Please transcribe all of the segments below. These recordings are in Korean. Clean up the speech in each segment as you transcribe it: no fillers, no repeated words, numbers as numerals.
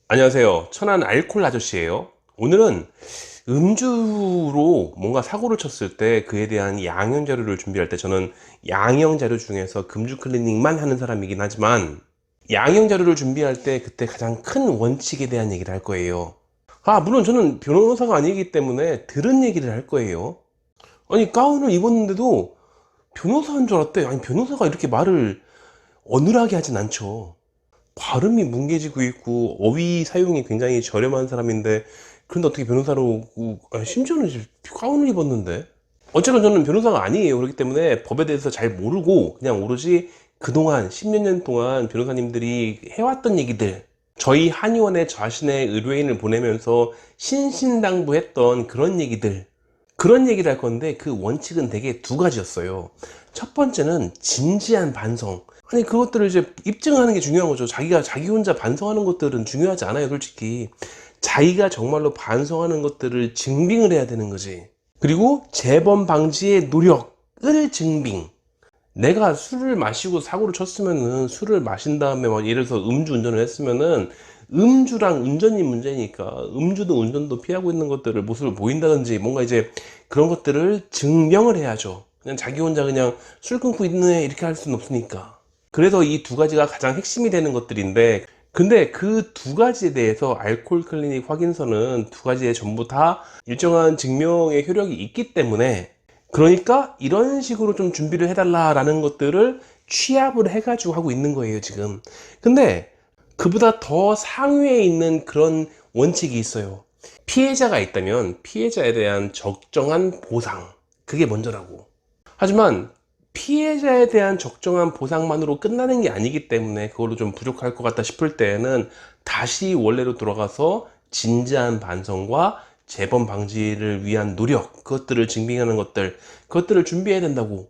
안녕하세요. 천안 알콜 아저씨예요. 오늘은 음주로 뭔가 사고를 쳤을 때 그에 대한 양형 자료를 준비할 때 저는 양형 자료 중에서 금주 클리닉만 하는 사람이긴 하지만 양형 자료를 준비할 때 그때 가장 큰 원칙에 대한 얘기를 할 거예요. 물론 저는 변호사가 아니기 때문에 들은 얘기를 할 거예요. 아니, 가운을 입었는데도 변호사인 줄 알았대. 아니, 변호사가 이렇게 말을 어눌하게 하진 않죠. 발음이 뭉개지고 있고 어휘 사용이 굉장히 저렴한 사람인데, 그런데 어떻게 변호사로 심지어는 이제 가운을 입었는데. 어쨌건 저는 변호사가 아니에요. 그렇기 때문에 법에 대해서 잘 모르고 그냥 오로지 그동안 10몇 년 동안 변호사님들이 해왔던 얘기들, 저희 한의원에 자신의 의뢰인을 보내면서 신신당부했던 그런 얘기를 할 건데, 그 원칙은 되게 두 가지였어요. 첫 번째는 진지한 반성. 아니, 그것들을 이제 입증하는 게 중요한 거죠. 자기가 자기 혼자 반성하는 것들은 중요하지 않아요, 솔직히. 자기가 정말로 반성하는 것들을 증빙을 해야 되는 거지. 그리고 재범 방지의 노력을 증빙. 내가 술을 마시고 사고를 쳤으면은, 술을 마신 다음에 막 예를 들어서 음주 운전을 했으면은 음주랑 운전이 문제니까 음주도 운전도 피하고 있는 것들을 모습을 보인다든지 뭔가 이제 그런 것들을 증명을 해야죠. 그냥 자기 혼자 그냥 술 끊고 있네 이렇게 할 수는 없으니까. 그래서 이 두 가지가 가장 핵심이 되는 것들인데, 근데 그 두 가지에 대해서 알코올 클리닉 확인서는 두 가지에 전부 다 일정한 증명의 효력이 있기 때문에, 그러니까 이런 식으로 좀 준비를 해달라라는 것들을 취합을 해가지고 하고 있는 거예요, 지금. 근데 그보다 더 상위에 있는 그런 원칙이 있어요. 피해자가 있다면 피해자에 대한 적정한 보상. 그게 먼저라고. 하지만 피해자에 대한 적정한 보상만으로 끝나는 게 아니기 때문에 그걸로 좀 부족할 것 같다 싶을 때에는 다시 원래로 돌아가서 진지한 반성과 재범 방지를 위한 노력, 그것들을 증빙하는 그것들을 준비해야 된다고.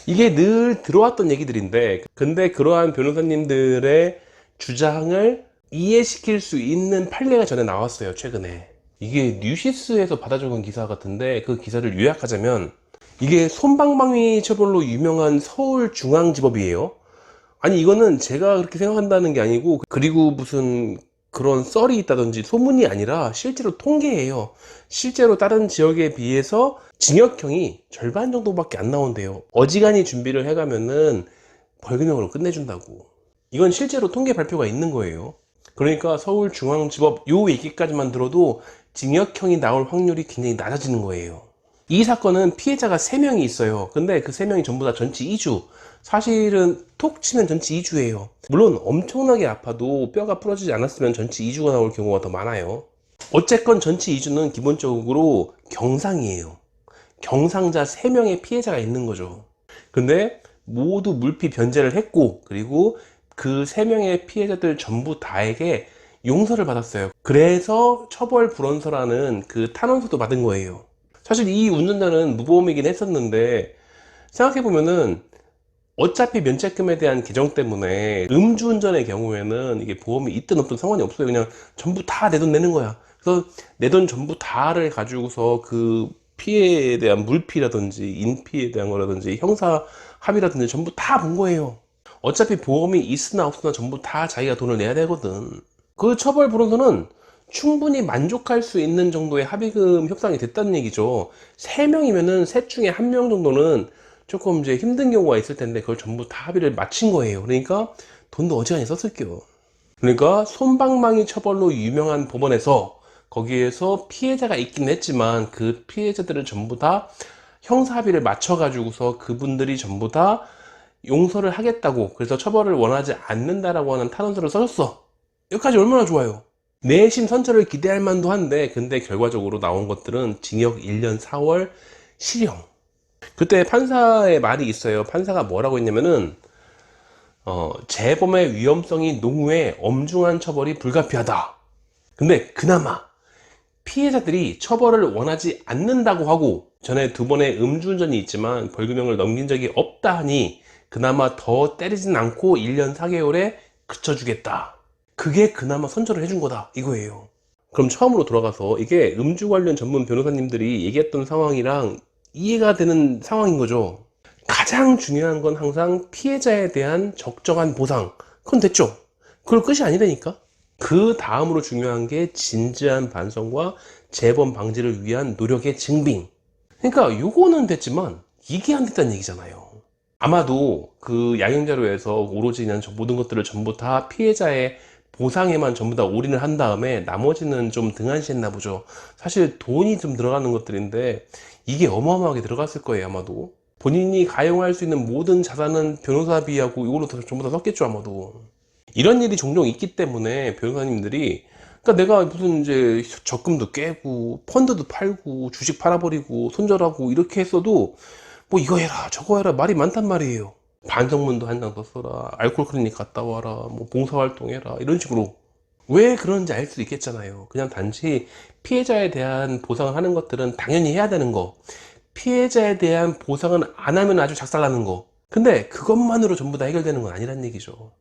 이게 늘 들어왔던 얘기들인데, 근데 그러한 변호사님들의 주장을 이해시킬 수 있는 판례가 전에 나왔어요, 최근에. 이게 뉴시스에서 받아 적은 기사 같은데, 그 기사를 요약하자면, 이게 솜방망이 처벌로 유명한 서울중앙지법이에요. 아니, 이거는 제가 그렇게 생각한다는 게 아니고, 그리고 무슨 그런 썰이 있다든지 소문이 아니라 실제로 통계예요. 실제로 다른 지역에 비해서 징역형이 절반 정도밖에 안 나온대요. 어지간히 준비를 해가면은 벌금형으로 끝내준다고. 이건 실제로 통계 발표가 있는 거예요. 그러니까 서울중앙지법 요 얘기까지만 들어도 징역형이 나올 확률이 굉장히 낮아지는 거예요. 이 사건은 피해자가 3명이 있어요. 근데 그 3명이 전부 다 전치 2주. 사실은 톡 치면 전치 2주예요. 물론 엄청나게 아파도 뼈가 부러지지 않았으면 전치 2주가 나올 경우가 더 많아요. 어쨌건 전치 2주는 기본적으로 경상이에요. 경상자 3명의 피해자가 있는 거죠. 근데 모두 물피 변제를 했고, 그리고 그 3명의 피해자들 전부 다에게 용서를 받았어요. 그래서 처벌 불원서라는 그 탄원서도 받은 거예요. 사실 이 운전자는 무보험이긴 했었는데, 생각해보면은 어차피 면책금에 대한 개정 때문에 음주운전의 경우에는 이게 보험이 있든 없든 상관이 없어요. 그냥 전부 다 내 돈 내는 거야. 그래서 내 돈 전부 다를 가지고서 그 피해에 대한 물피라든지 인피에 대한 거라든지 형사 합의라든지 전부 다 본 거예요. 어차피 보험이 있으나 없으나 전부 다 자기가 돈을 내야 되거든. 그 처벌 불원서는 충분히 만족할 수 있는 정도의 합의금 협상이 됐다는 얘기죠. 3명이면은 셋 중에 1명 정도는 조금 이제 힘든 경우가 있을 텐데 그걸 전부 다 합의를 마친 거예요. 그러니까 돈도 어지간히 썼을게요. 그러니까 솜방망이 처벌로 유명한 법원에서 거기에서 피해자가 있긴 했지만 그 피해자들을 전부 다 형사 합의를 맞춰 가지고서 그분들이 전부 다 용서를 하겠다고, 그래서 처벌을 원하지 않는다라고 하는 탄원서를 써줬어. 여기까지 얼마나 좋아요. 내심 선처를 기대할 만도 한데, 근데 결과적으로 나온 것들은 징역 1년 4월 실형. 그때 판사의 말이 있어요. 판사가 뭐라고 했냐면은 재범의 위험성이 농후해 엄중한 처벌이 불가피하다. 근데 그나마 피해자들이 처벌을 원하지 않는다고 하고, 전에 2번의 음주운전이 있지만 벌금형을 넘긴 적이 없다 하니 그나마 더 때리진 않고 1년 4개월에 그쳐주겠다. 그게 그나마 선처를 해준 거다 이거예요. 그럼 처음으로 돌아가서 이게 음주 관련 전문 변호사님들이 얘기했던 상황이랑 이해가 되는 상황인 거죠. 가장 중요한 건 항상 피해자에 대한 적정한 보상. 그건 됐죠. 그걸 끝이 아니라니까. 그 다음으로 중요한 게 진지한 반성과 재범 방지를 위한 노력의 증빙. 그러니까 요거는 됐지만 이게 안 됐다는 얘기잖아요. 아마도 그 양형자료에서 오로지 그냥 모든 것들을 전부 다 피해자의 보상에만 전부 다 올인을 한 다음에 나머지는 좀 등한시했나 보죠. 사실 돈이 좀 들어가는 것들인데 이게 어마어마하게 들어갔을 거예요, 아마도. 본인이 가용할 수 있는 모든 자산은 변호사비하고 이걸로 전부 다 썼겠죠, 아마도. 이런 일이 종종 있기 때문에 변호사님들이, 그러니까 내가 무슨 이제 적금도 깨고 펀드도 팔고 주식 팔아버리고 손절하고 이렇게 했어도 뭐 이거 해라 저거 해라 말이 많단 말이에요. 반성문도 한 장 더 써라, 알코올 클리닉 갔다 와라, 뭐 봉사활동해라, 이런 식으로. 왜 그런지 알 수 있겠잖아요. 그냥 단지 피해자에 대한 보상을 하는 것들은 당연히 해야 되는 거, 피해자에 대한 보상은 안 하면 아주 작살나는 거. 근데 그것만으로 전부 다 해결되는 건 아니란 얘기죠.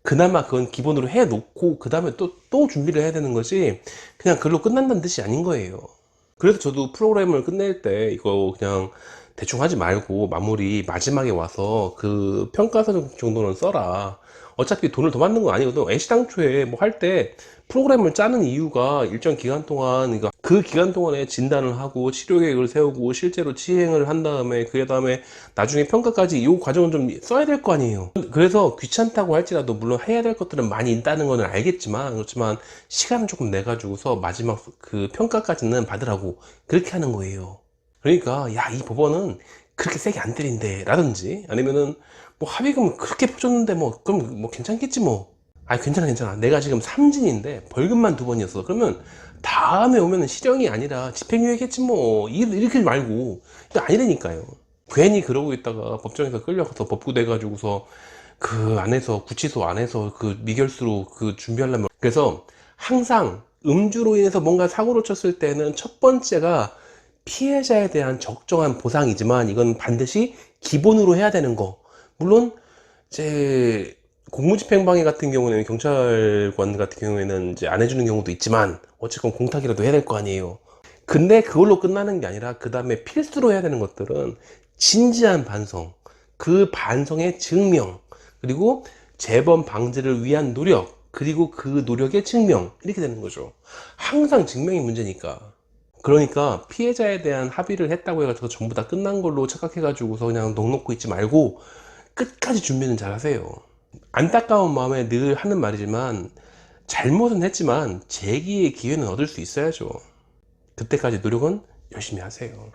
그나마 그건 기본으로 해놓고 그 다음에 또 준비를 해야 되는 거지, 그냥 그걸로 끝난다는 뜻이 아닌 거예요. 그래서 저도 프로그램을 끝낼 때 이거 그냥 대충 하지 말고 마무리 마지막에 와서 그 평가서 정도는 써라. 어차피 돈을 더 받는 건 아니거든. 애시당초에 뭐 할 때 프로그램을 짜는 이유가 일정 기간 동안, 그러니까 그 기간 동안에 진단을 하고 치료 계획을 세우고 실제로 시행을 한 다음에 그 다음에 나중에 평가까지 이 과정을 좀 써야 될 거 아니에요. 그래서 귀찮다고 할지라도 물론 해야 될 것들은 많이 있다는 건 알겠지만, 그렇지만 시간을 조금 내 가지고서 마지막 그 평가까지는 받으라고 그렇게 하는 거예요. 그러니까 야, 이 법원은 그렇게 세게 안 때린대 라든지, 아니면은 뭐 합의금 그렇게 퍼줬는데 뭐 그럼 뭐 괜찮겠지 뭐. 아니 괜찮아, 내가 지금 삼진인데 벌금만 2번이었어 그러면 다음에 오면은 실형이 아니라 집행유예겠지 뭐, 이렇게 말고. 아니라니까요. 괜히 그러고 있다가 법정에서 끌려가서 법구돼 가지고서 그 안에서 구치소 안에서 그 미결수로 그 준비하려면. 그래서 항상 음주로 인해서 뭔가 사고를 쳤을 때는 첫 번째가 피해자에 대한 적정한 보상이지만 이건 반드시 기본으로 해야 되는 거. 물론 이제 공무집행방해 같은 경우에는 경찰관 같은 경우에는 이제 안 해주는 경우도 있지만 어쨌건 공탁이라도 해야 될 거 아니에요. 근데 그걸로 끝나는 게 아니라 그 다음에 필수로 해야 되는 것들은 진지한 반성, 그 반성의 증명, 그리고 재범 방지를 위한 노력, 그리고 그 노력의 증명, 이렇게 되는 거죠. 항상 증명이 문제니까. 그러니까 피해자에 대한 합의를 했다고 해가지고 전부 다 끝난 걸로 착각해가지고서 그냥 넋 놓고 있지 말고 끝까지 준비는 잘 하세요. 안타까운 마음에 늘 하는 말이지만 잘못은 했지만 재기의 기회는 얻을 수 있어야죠. 그때까지 노력은 열심히 하세요.